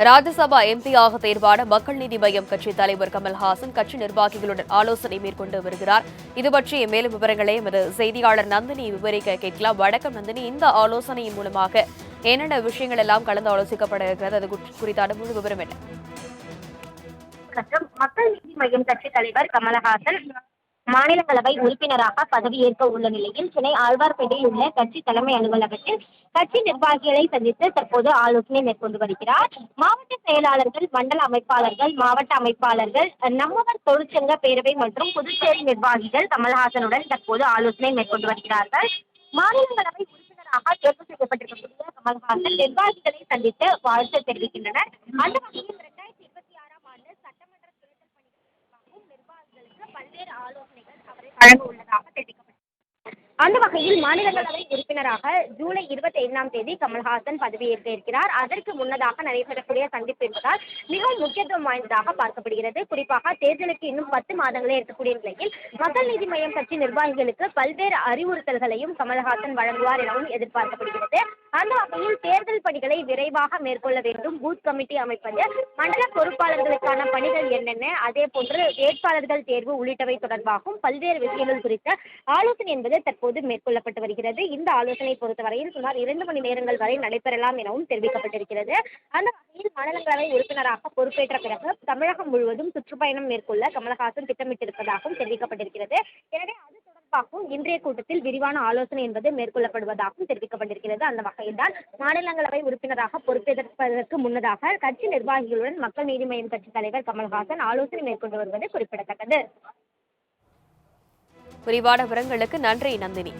ராஜ்யசபா எம்பியாக தேர்வான மக்கள் நீதி மய்யம் கட்சி தலைவர் கமல்ஹாசன் கட்சி நிர்வாகிகளுடன் ஆலோசனை மேற்கொண்டு வருகிறார். இது பற்றிய மேலும் விவரங்களை எமது செய்தியாளர் நந்தினி விவரிக்க கேட்கலாம். வணக்கம் நந்தினி, இந்த ஆலோசனையின் மூலமாக என்னென்ன விஷயங்கள் எல்லாம் கலந்து ஆலோசிக்கப்பட இருக்கிறது, அது குறித்தான முழு விவரம் என்ன? மக்கள் நீதி மய்யம் கட்சி தலைவர் கமலஹாசன் மாநிலங்களவை உறுப்பினராக பதவியேற்க உள்ள நிலையில் சென்னை ஆழ்வார்பேட்டையில் உள்ள கட்சி தலைமை அலுவலகத்தில் கட்சி நிர்வாகிகளை சந்தித்து தற்போது ஆலோசனை மேற்கொண்டு வருகிறார். மாவட்ட செயலாளர்கள், மண்டல அமைப்பாளர்கள், மாவட்ட அமைப்பாளர்கள், நம்மவர் தொழிற்சங்க பேரவை மற்றும் புதுச்சேரி நிர்வாகிகள் கமல்ஹாசனுடன் தற்போது ஆலோசனை மேற்கொண்டு வருகிறார்கள். மாநிலங்களவை உறுப்பினராக தேர்வு செய்யப்பட்டிருக்கக்கூடிய கமல்ஹாசன் நிர்வாகிகளை சந்தித்து வாழ்த்து தெரிவிக்கின்றனர். அந்த வகையில் 2026ஆம் ஆண்டு சட்டமன்ற தேர்தல் பணிகள் நிர்வாகிகளுக்கு பல்வேறு ஆலோசனைகள் அவரை வழங்க உள்ளதாக தெரிவிக்கப்பட்டது. அந்த வகையில் மாநிலங்களவை உறுப்பினராக ஜூலை 25ஆம் தேதி கமல்ஹாசன் பதவியேற்க இருக்கிறார். அதற்கு முன்னதாக நடைபெறக்கூடிய சந்திப்பு என்பதால் மிகவும் முக்கியத்துவம் வாய்ந்ததாக பார்க்கப்படுகிறது. குறிப்பாக தேர்தலுக்கு இன்னும் 10 மாதங்களே இருக்கக்கூடிய நிலையில் மக்கள் நீதி மய்யம் கட்சி நிர்வாகிகளுக்கு பல்வேறு அறிவுறுத்தல்களையும் கமல்ஹாசன் வழங்குவார் எனவும் எதிர்பார்க்கப்படுகிறது. அந்த வகையில் தேர்தல் பணிகளை விரைவாக மேற்கொள்ள வேண்டும், பூத் கமிட்டி அமைப்பது, மண்டல பொறுப்பாளர்களுக்கான பணிகள் என்னென்ன, அதே போன்று வேட்பாளர்கள் தேர்வு உள்ளிட்டவை தொடர்பாகவும் பல்வேறு விஷயங்கள் குறித்த ஆலோசனை என்பது தற்போது மேற்கொள்ளப்பட்டு வருகிறது. இந்த ஆலோசனை பொறுத்தவரையில் சுமார் 2 மணி நேரங்கள் வரை நடைபெறலாம் எனவும் தெரிவிக்கப்பட்டிருக்கிறது. அந்த வகையில் மாநிலங்களவை உறுப்பினராக பொறுப்பேற்ற பிறகு தமிழகம் முழுவதும் சுற்றுப்பயணம் மேற்கொள்ள கமலஹாசன் திட்டமிட்டிருப்பதாகவும் தெரிவிக்கப்பட்டிருக்கிறது. எனவே அது தொடர்பாகவும் இன்றைய கூட்டத்தில் விரிவான ஆலோசனை என்பது மேற்கொள்ளப்படுவதாகவும் தெரிவிக்கப்பட்டிருக்கிறது. அந்த வகையில்தான் மாநிலங்களவை உறுப்பினராக பொறுப்பேற்பதற்கு முன்னதாக கட்சி நிர்வாகிகளுடன் மக்கள் நீதி மய்யம் கட்சி தலைவர் கமல்ஹாசன் ஆலோசனை மேற்கொண்டு வருவது குறிப்பிடத்தக்கது. விரிவான விவரங்களுக்கு நன்றி நந்தினி.